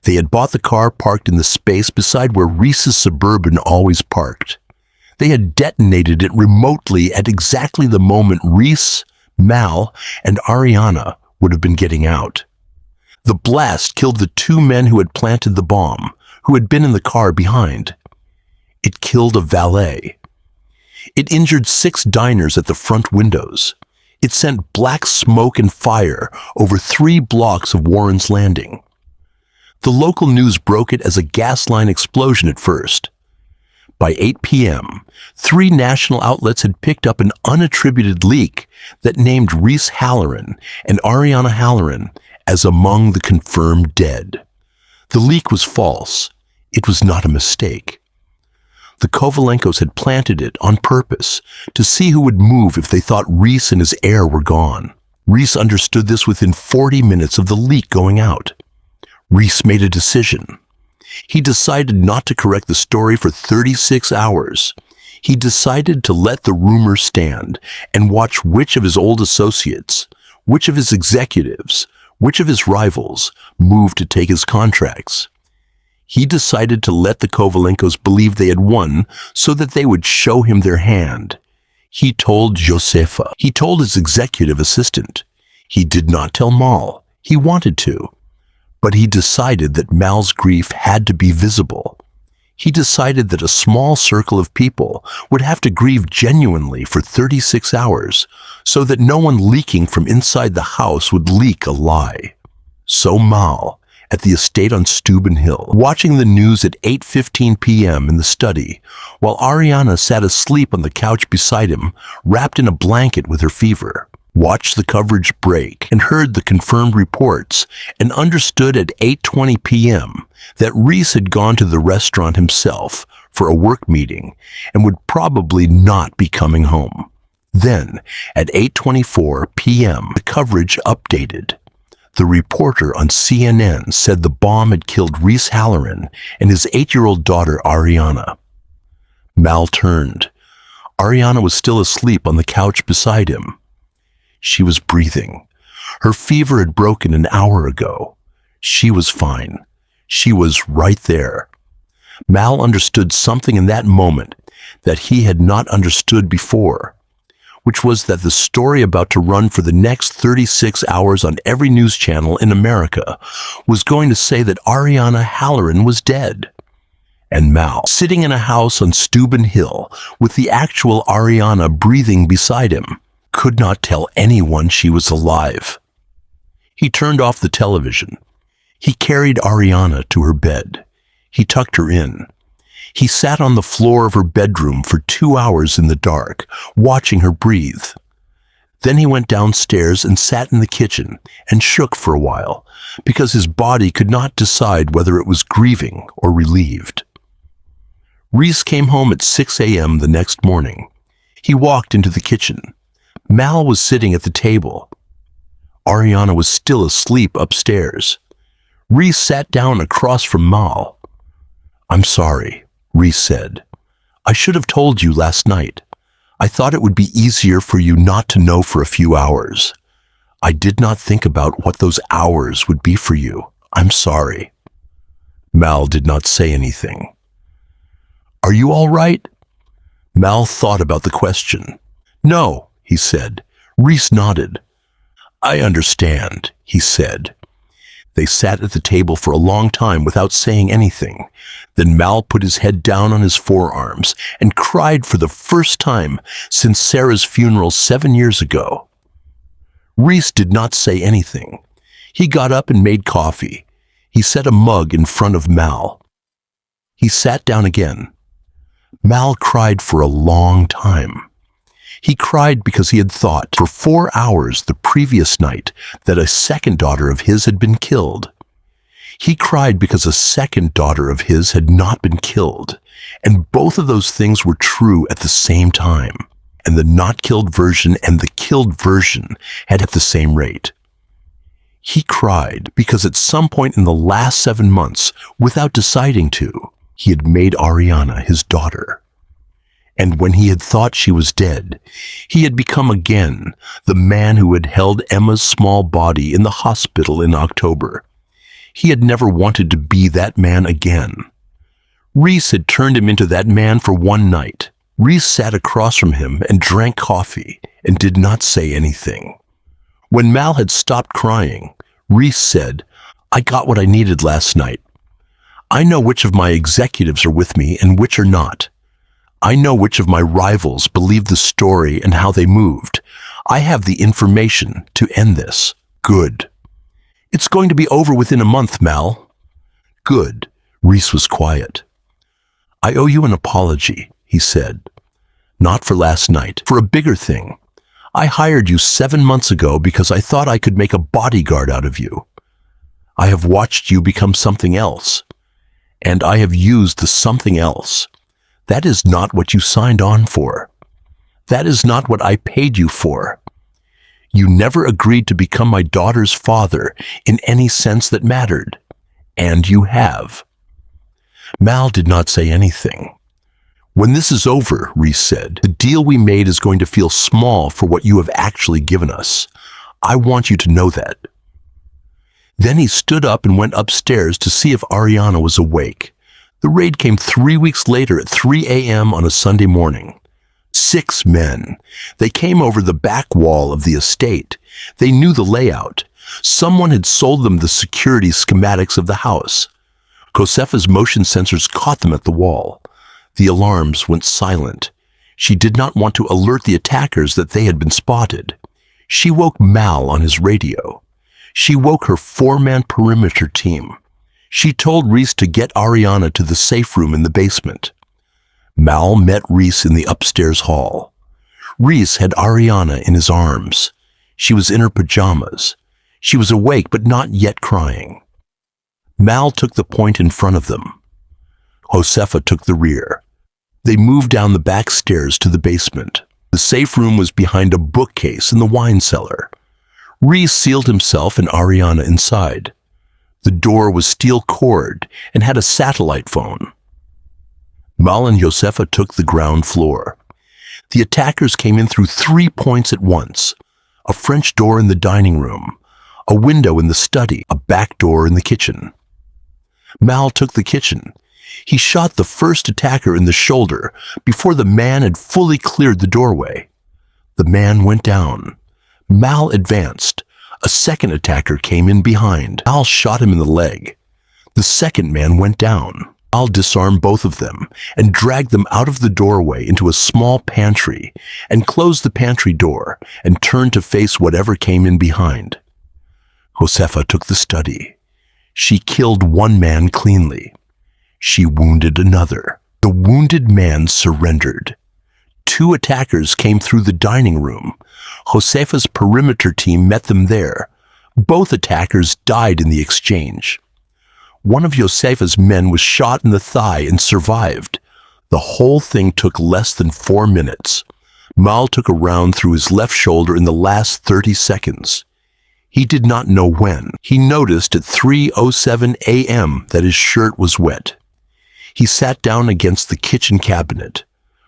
They had bought the car parked in the space beside where Reese's Suburban always parked. They had detonated it remotely at exactly the moment Reese, Mal, and Ariana would have been getting out. The blast killed the two men who had planted the bomb, who had been in the car behind. It killed a valet. It injured 6 diners at the front windows. It sent black smoke and fire over 3 blocks of Warren's Landing. The local news broke it as a gas line explosion at first. By 8 p.m., 3 national outlets had picked up an unattributed leak that named Reese Halloran and Ariana Halloran as among the confirmed dead. The leak was false. It was not a mistake. The Kovalenkos had planted it on purpose to see who would move if they thought Reese and his heir were gone. Reese understood this within 40 minutes of the leak going out. Reese made a decision. He decided not to correct the story for 36 hours. He decided to let the rumor stand and watch which of his old associates, which of his executives, which of his rivals moved to take his contracts. He decided to let the Kovalenkos believe they had won so that they would show him their hand. He told Josefa. He told his executive assistant. He did not tell Mal. He wanted to. But he decided that Mal's grief had to be visible. He decided that a small circle of people would have to grieve genuinely for 36 hours so that no one leaking from inside the house would leak a lie. So Mal, at the estate on Steuben Hill, watching the news at 8:15 p.m. in the study, while Ariana sat asleep on the couch beside him, wrapped in a blanket with her fever, watched the coverage break and heard the confirmed reports and understood at 8:20 p.m. that Reese had gone to the restaurant himself for a work meeting and would probably not be coming home. Then, at 8:24 p.m., the coverage updated. The reporter on CNN said the bomb had killed Reese Halloran and his 8-year-old daughter Ariana. Mal turned. Ariana was still asleep on the couch beside him. She was breathing. Her fever had broken an hour ago. She was fine. She was right there. Mal understood something in that moment that he had not understood before, which was that the story about to run for the next 36 hours on every news channel in America was going to say that Ariana Halloran was dead. And Mal, sitting in a house on Steuben Hill with the actual Ariana breathing beside him, could not tell anyone she was alive. He turned off the television. He carried Ariana to her bed. He tucked her in. He sat on the floor of her bedroom for 2 hours in the dark, watching her breathe. Then he went downstairs and sat in the kitchen and shook for a while, because his body could not decide whether it was grieving or relieved. Reese came home at 6 a.m. the next morning. He walked into the kitchen. Mal was sitting at the table. Ariana was still asleep upstairs. Reese sat down across from Mal. "I'm sorry," Reese said. "I should have told you last night. I thought it would be easier for you not to know for a few hours. I did not think about what those hours would be for you. I'm sorry." Mal did not say anything. "Are you all right?" Mal thought about the question. "No," he said. Reese nodded. "I understand," he said. They sat at the table for a long time without saying anything. Then Mal put his head down on his forearms and cried for the first time since Sarah's funeral 7 years ago. Reese did not say anything. He got up and made coffee. He set a mug in front of Mal. He sat down again. Mal cried for a long time. He cried because he had thought for 4 hours the previous night that a second daughter of his had been killed. He cried because a second daughter of his had not been killed, and both of those things were true at the same time, and the not killed version and the killed version had at the same rate. He cried because at some point in the last 7 months, without deciding to, he had made Ariana his daughter. And when he had thought she was dead, he had become again the man who had held Emma's small body in the hospital in October. He had never wanted to be that man again. Reese had turned him into that man for one night. Reese sat across from him and drank coffee and did not say anything. When Mal had stopped crying, Reese said, "I got what I needed last night. I know which of my executives are with me and which are not. I know which of my rivals believed the story and how they moved. I have the information to end this. Good. It's going to be over within a month, Mal." Good. Reese was quiet. "I owe you an apology," he said. "Not for last night, for a bigger thing. I hired you 7 months ago because I thought I could make a bodyguard out of you. I have watched you become something else, and I have used the something else. That is not what you signed on for. That is not what I paid you for. You never agreed to become my daughter's father in any sense that mattered, and you have." Mal did not say anything. "When this is over," Reese said, "the deal we made is going to feel small for what you have actually given us. I want you to know that." Then he stood up and went upstairs to see if Ariana was awake. The raid came 3 weeks later at 3 a.m. on a Sunday morning. 6 men. They came over the back wall of the estate. They knew the layout. Someone had sold them the security schematics of the house. Josefa's motion sensors caught them at the wall. The alarms went silent. She did not want to alert the attackers that they had been spotted. She woke Mal on his radio. She woke her 4-man perimeter team. She told Reese to get Ariana to the safe room in the basement. Mal met Reese in the upstairs hall. Reese had Ariana in his arms. She was in her pajamas. She was awake but not yet crying. Mal took the point in front of them. Josefa took the rear. They moved down the back stairs to the basement. The safe room was behind a bookcase in the wine cellar. Reese sealed himself and Ariana inside. The door was steel cord and had a satellite phone. Mal and Josefa took the ground floor. The attackers came in through 3 points at once: a French door in the dining room, a window in the study, a back door in the kitchen. Mal took the kitchen. He shot the first attacker in the shoulder before the man had fully cleared the doorway. The man went down. Mal advanced. A second attacker came in behind. Mal shot him in the leg. The second man went down. Mal disarmed both of them and dragged them out of the doorway into a small pantry and closed the pantry door and turned to face whatever came in behind. Josefa took the study. She killed 1 man cleanly. She wounded another. The wounded man surrendered. 2 attackers came through the dining room. Josefa's perimeter team met them there. Both attackers died in the exchange. One of Josefa's men was shot in the thigh and survived. The whole thing took less than 4 minutes. Mal took a round through his left shoulder in the last 30 seconds. He did not know when. He noticed at 3:07 a.m. that his shirt was wet. He sat down against the kitchen cabinet.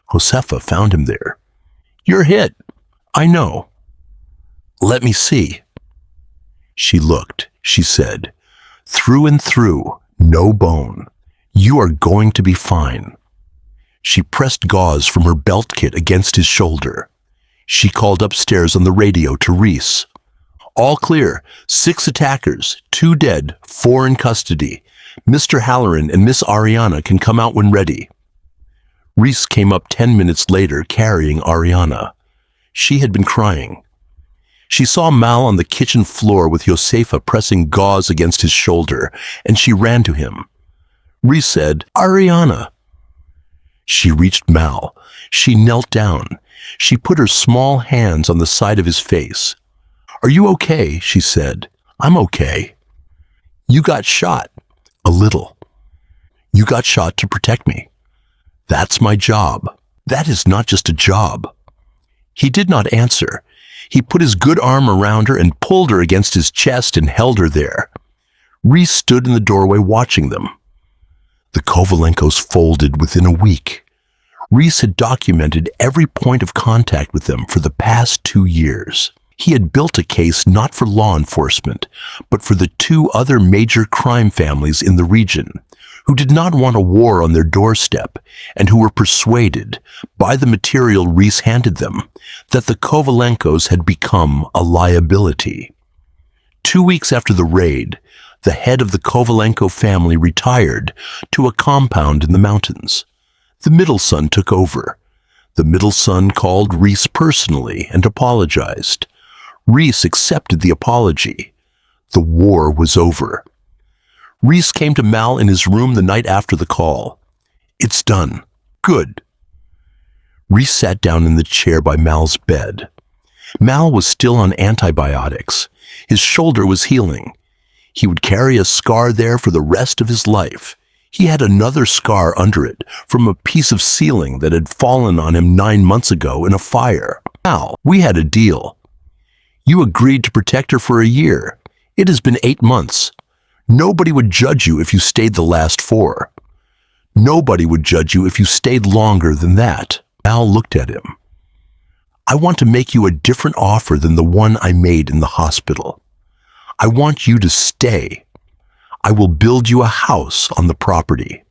Josefa found him there. "You're hit." "I know." "Let me see." She looked. She said, "Through and through, no bone. You are going to be fine." She pressed gauze from her belt kit against his shoulder. She called upstairs on the radio to Reese. "All clear. 6 attackers, 2 dead, 4 in custody. Mr. Halloran and Miss Ariana can come out when ready." Reese came up 10 minutes later carrying Ariana. She had been crying. She saw Mal on the kitchen floor with Josefa pressing gauze against his shoulder, and she ran to him. Reese said, "Ariana." She reached Mal. She knelt down. She put her small hands on the side of his face. "Are you okay?" she said. "I'm okay." "You got shot." "A little." "You got shot to protect me." "That's my job." "That is not just a job." He did not answer. He put his good arm around her and pulled her against his chest and held her there. Reese stood in the doorway watching them. The Kovalenkos folded within a week. Reese had documented every point of contact with them for the past 2 years. He had built a case not for law enforcement, but for the two other major crime families in the region, who did not want a war on their doorstep and who were persuaded, by the material Reese handed them, that the Kovalenkos had become a liability. 2 weeks after the raid, the head of the Kovalenko family retired to a compound in the mountains. The middle son took over. The middle son called Reese personally and apologized. Reese accepted the apology. The war was over. Reese came to Mal in his room the night after the call. "It's done. Good." Reese sat down in the chair by Mal's bed. Mal was still on antibiotics. His shoulder was healing. He would carry a scar there for the rest of his life. He had another scar under it from a piece of ceiling that had fallen on him 9 months ago in a fire. "Mal, we had a deal. You agreed to protect her for a year. It has been 8 months. Nobody would judge you if you stayed the last 4. Nobody would judge you if you stayed longer than that." Mal looked at him. "I want to make you a different offer than the one I made in the hospital. I want you to stay. I will build you a house on the property.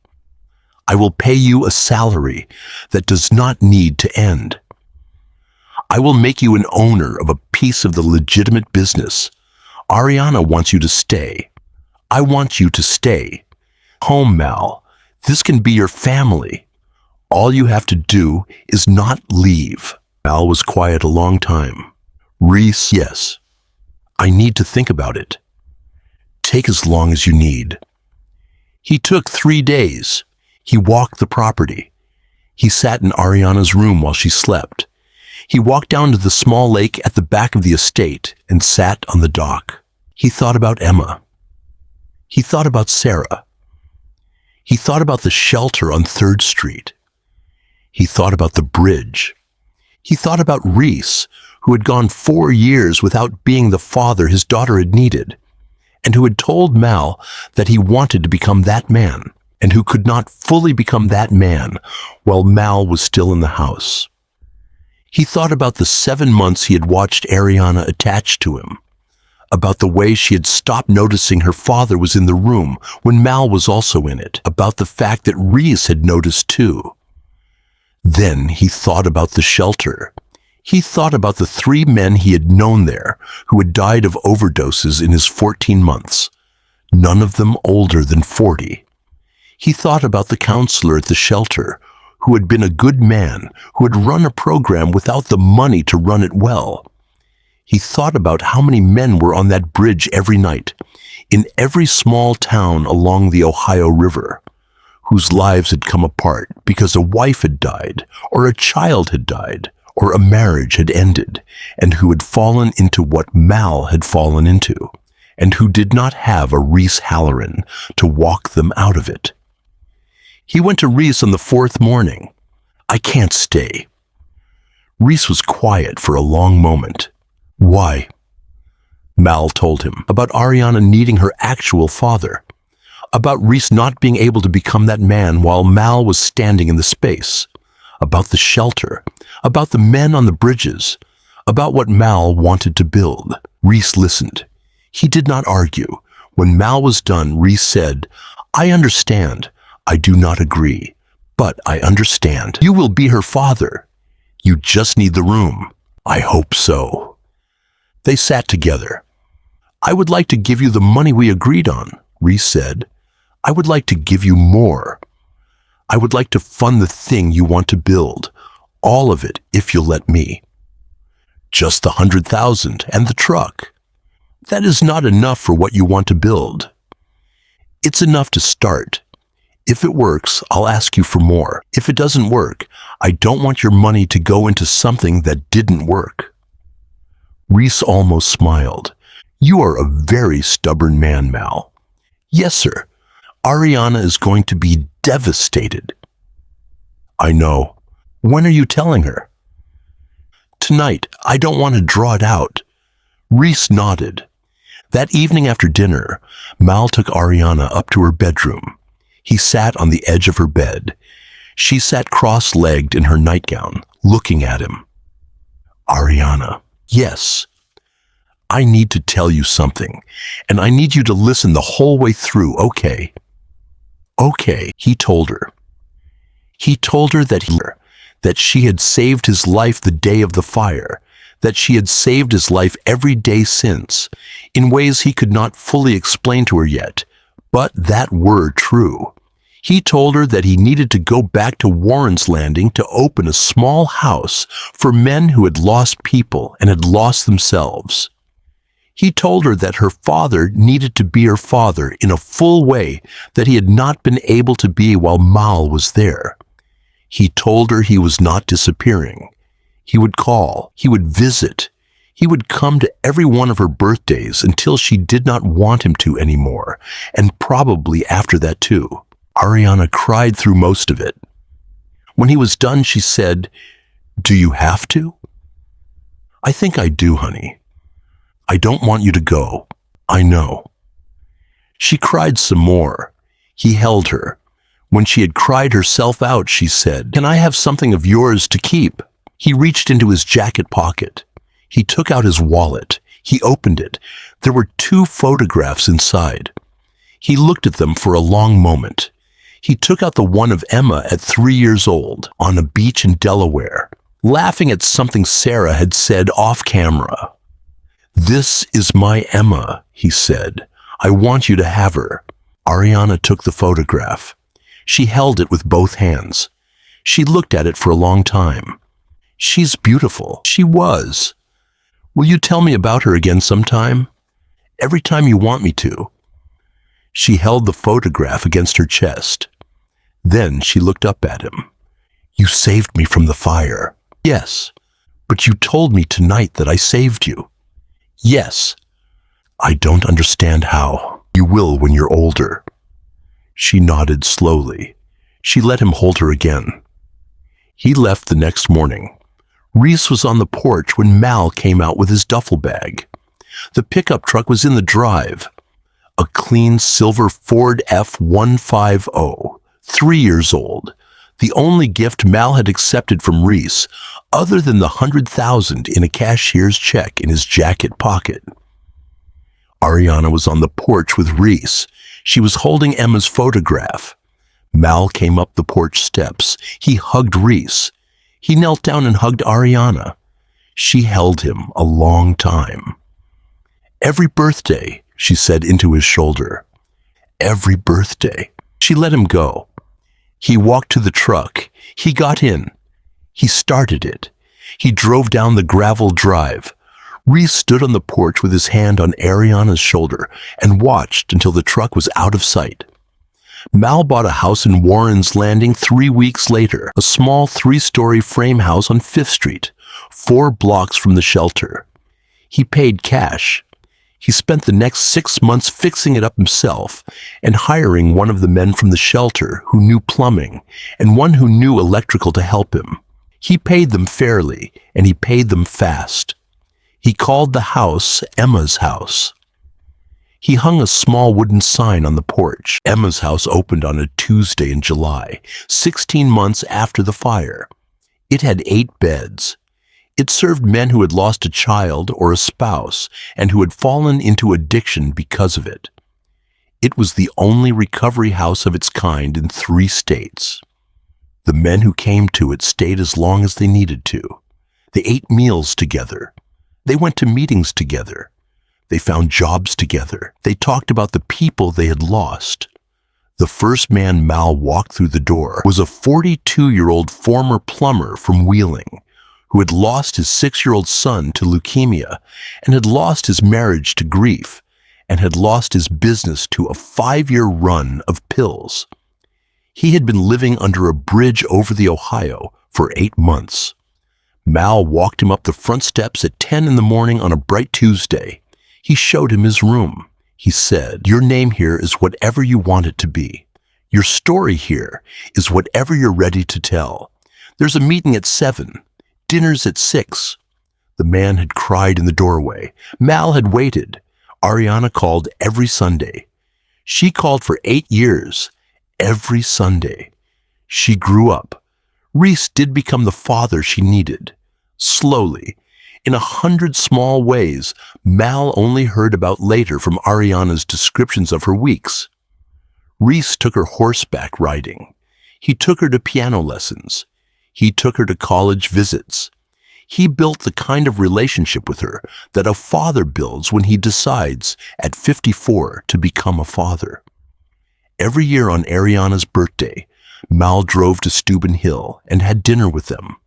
I will pay you a salary that does not need to end. I will make you an owner of a piece of the legitimate business. Ariana wants you to stay. I want you to stay. Home, Mal. This can be your family. All you have to do is not leave." Mal was quiet a long time. "Reese, yes. I need to think about it. Take as long as you need." He took 3 days. He walked the property. He sat in Ariana's room while she slept. He walked down to the small lake at the back of the estate and sat on the dock. He thought about Emma. He thought about Sarah. He thought about the shelter on 3rd Street. He thought about the bridge. He thought about Reese, who had gone 4 years without being the father his daughter had needed, and who had told Mal that he wanted to become that man, and who could not fully become that man while Mal was still in the house. He thought about the 7 months he had watched Ariana attached to him, about the way she had stopped noticing her father was in the room when Mal was also in it, about the fact that Reese had noticed too. Then he thought about the shelter. He thought about the 3 men he had known there who had died of overdoses in his 14 months, none of them older than 40. He thought about the counselor at the shelter who had been a good man, who had run a program without the money to run it well. He thought about how many men were on that bridge every night, in every small town along the Ohio River, whose lives had come apart because a wife had died, or a child had died, or a marriage had ended, and who had fallen into what Mal had fallen into, and who did not have a Reese Halloran to walk them out of it. He went to Reese on the 4th morning. "I can't stay." Reese was quiet for a long moment. "Why?" Mal told him about Ariana needing her actual father, about Reese not being able to become that man while Mal was standing in the space, about the shelter, about the men on the bridges, about what Mal wanted to build. Reese listened. He did not argue. When Mal was done, Reese said, "I understand. I do not agree, but I understand. You will be her father. You just need the room." "I hope so." They sat together. "I would like to give you the money we agreed on," Reese said. "I would like to give you more. I would like to fund the thing you want to build, all of it if you'll let me." "Just the 100,000 and the truck." "That is not enough for what you want to build." "It's enough to start. If it works, I'll ask you for more. If it doesn't work, I don't want your money to go into something that didn't work." Reese almost smiled. "You are a very stubborn man, Mal." "Yes, sir. Ariana is going to be devastated." "I know. When are you telling her?" "Tonight. I don't want to draw it out." Reese nodded. That evening after dinner, Mal took Ariana up to her bedroom. He sat on the edge of her bed. She sat cross-legged in her nightgown, looking at him. "Ariana." "Yes." I need to tell you something, and I need you to listen the whole way through, okay? Okay, he told her. He told her that she had saved his life the day of the fire, that she had saved his life every day since, in ways he could not fully explain to her yet, but that were true. He told her that he needed to go back to Warren's Landing to open a small house for men who had lost people and had lost themselves. He told her that her father needed to be her father in a full way that he had not been able to be while Mal was there. He told her he was not disappearing. He would call, he would visit, he would come to every one of her birthdays until she did not want him to anymore, and probably after that too. Ariana cried through most of it. When he was done, she said, "Do you have to?" "I think I do, honey. I don't want you to go. I know." She cried some more. He held her. When she had cried herself out, she said, "Can I have something of yours to keep?" He reached into his jacket pocket. He took out his wallet. He opened it. There were 2 photographs inside. He looked at them for a long moment. He took out the one of Emma at 3 years old on a beach in Delaware, laughing at something Sarah had said off camera. "This is my Emma," he said. "I want you to have her." Ariana took the photograph. She held it with both hands. She looked at it for a long time. "She's beautiful." She was. "Will you tell me about her again sometime? Every time you want me to." She held the photograph against her chest. Then she looked up at him. "You saved me from the fire." "Yes." "But you told me tonight that I saved you." "Yes." "I don't understand how." "You will when you're older." She nodded slowly. She let him hold her again. He left the next morning. Reese was on the porch when Mal came out with his duffel bag. The pickup truck was in the drive. A clean silver Ford F-150, 3 years old. The only gift Mal had accepted from Reese, other than the $100,000 in a cashier's check in his jacket pocket. Ariana was on the porch with Reese. She was holding Emma's photograph. Mal came up the porch steps. He hugged Reese. He knelt down and hugged Ariana. She held him a long time. "Every birthday," she said into his shoulder. "Every birthday." She let him go. He walked to the truck. He got in. He started it. He drove down the gravel drive. Reese stood on the porch with his hand on Ariana's shoulder and watched until the truck was out of sight. Mal bought a house in Warren's Landing 3 weeks later, a small 3-story frame house on 5th Street, 4 blocks from the shelter. He paid cash. He spent the next 6 months fixing it up himself and hiring one of the men from the shelter who knew plumbing and one who knew electrical to help him. He paid them fairly, and he paid them fast. He called the house Emma's house. He hung a small wooden sign on the porch. Emma's house opened on a Tuesday in July, 16 months after the fire. It had 8 beds. It served men who had lost a child or a spouse and who had fallen into addiction because of it. It was the only recovery house of its kind in 3 states. The men who came to it stayed as long as they needed to. They ate meals together. They went to meetings together. They found jobs together. They talked about the people they had lost. The first man Mal walked through the door was a 42-year-old former plumber from Wheeling who had lost his 6-year-old son to leukemia and had lost his marriage to grief and had lost his business to a 5-year run of pills. He had been living under a bridge over the Ohio for 8 months. Mal walked him up the front steps at 10 in the morning on a bright Tuesday. He showed him his room. He said, "Your name here is whatever you want it to be. Your story here is whatever you're ready to tell. There's a meeting at 7. Dinner's at 6. The man had cried in the doorway. Mal had waited. Ariana called every Sunday. She called for 8 years, every Sunday. She grew up. Reese did become the father she needed. Slowly. in 100 small ways Mal only heard about later from Ariana's descriptions of her weeks. Reese took her horseback riding. He took her to piano lessons. He took her to college visits. He built the kind of relationship with her that a father builds when he decides, at 54, to become a father. Every year on Ariana's birthday, Mal drove to Steuben Hill and had dinner with them.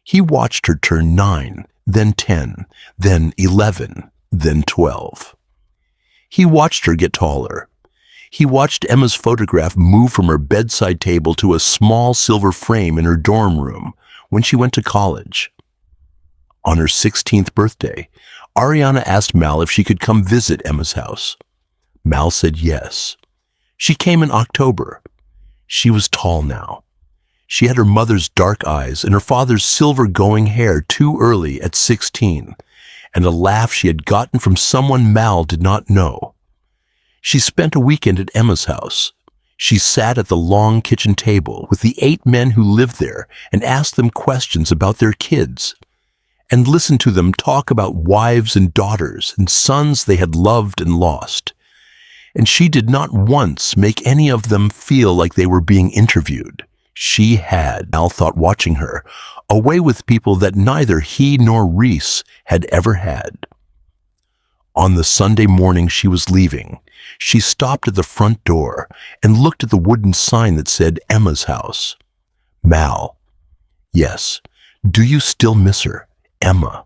He watched her turn 9, then 10, then 11, then 12. He watched her get taller. He watched Emma's photograph move from her bedside table to a small silver frame in her dorm room when she went to college. On her 16th birthday, Ariana asked Mal if she could come visit Emma's house. Mal said yes. She came in October. She was tall now. She had her mother's dark eyes and her father's silver-going hair too early at 16, and a laugh she had gotten from someone Mal did not know. She spent a weekend at Emma's house. She sat at the long kitchen table with the 8 men who lived there and asked them questions about their kids, and listened to them talk about wives and daughters and sons they had loved and lost. And she did not once make any of them feel like they were being interviewed. She had, Mal thought watching her, a way with people that neither he nor Reese had ever had. On the Sunday morning she was leaving, she stopped at the front door and looked at the wooden sign that said Emma's house. Mal. Yes. Do you still miss her, Emma?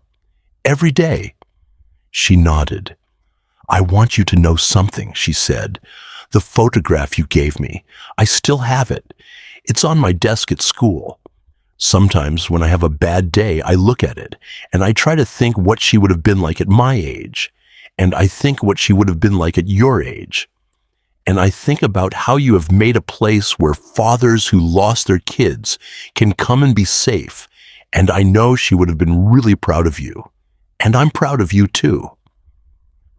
Every day. She nodded. I want you to know something, she said. The photograph you gave me, I still have it. It's on my desk at school. Sometimes when I have a bad day, I look at it and I try to think what she would have been like at my age. And I think what she would have been like at your age. And I think about how you have made a place where fathers who lost their kids can come and be safe. And I know she would have been really proud of you. And I'm proud of you too.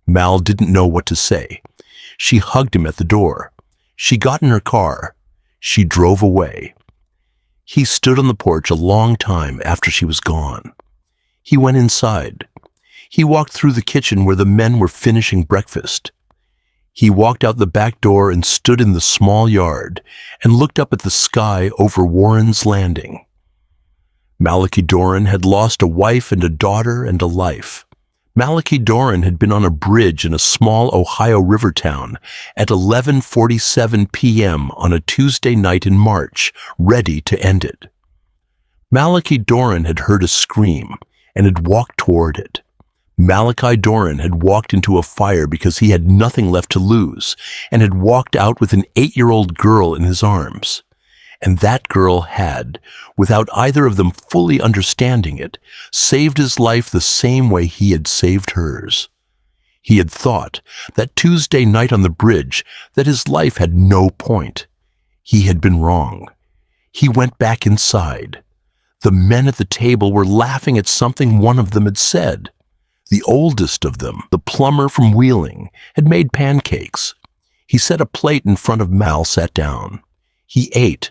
Mal didn't know what to say. She hugged him at the door. She got in her car. She drove away. He stood on the porch a long time after she was gone. He went inside. He walked through the kitchen where the men were finishing breakfast. He walked out the back door and stood in the small yard and looked up at the sky over Warren's Landing. Malachi Doran had lost a wife and a daughter and a life. Malachi Doran had been on a bridge in a small Ohio river town at 11:47 p.m. on a Tuesday night in March, ready to end it. Malachi Doran had heard a scream and had walked toward it. Malachi Doran had walked into a fire because he had nothing left to lose and had walked out with an 8-year-old girl in his arms. And that girl had, without either of them fully understanding it, saved his life the same way he had saved hers. He had thought, that Tuesday night on the bridge, that his life had no point. He had been wrong. He went back inside. The men at the table were laughing at something one of them had said. The oldest of them, the plumber from Wheeling, had made pancakes. He set a plate in front of Mal, sat down. He ate,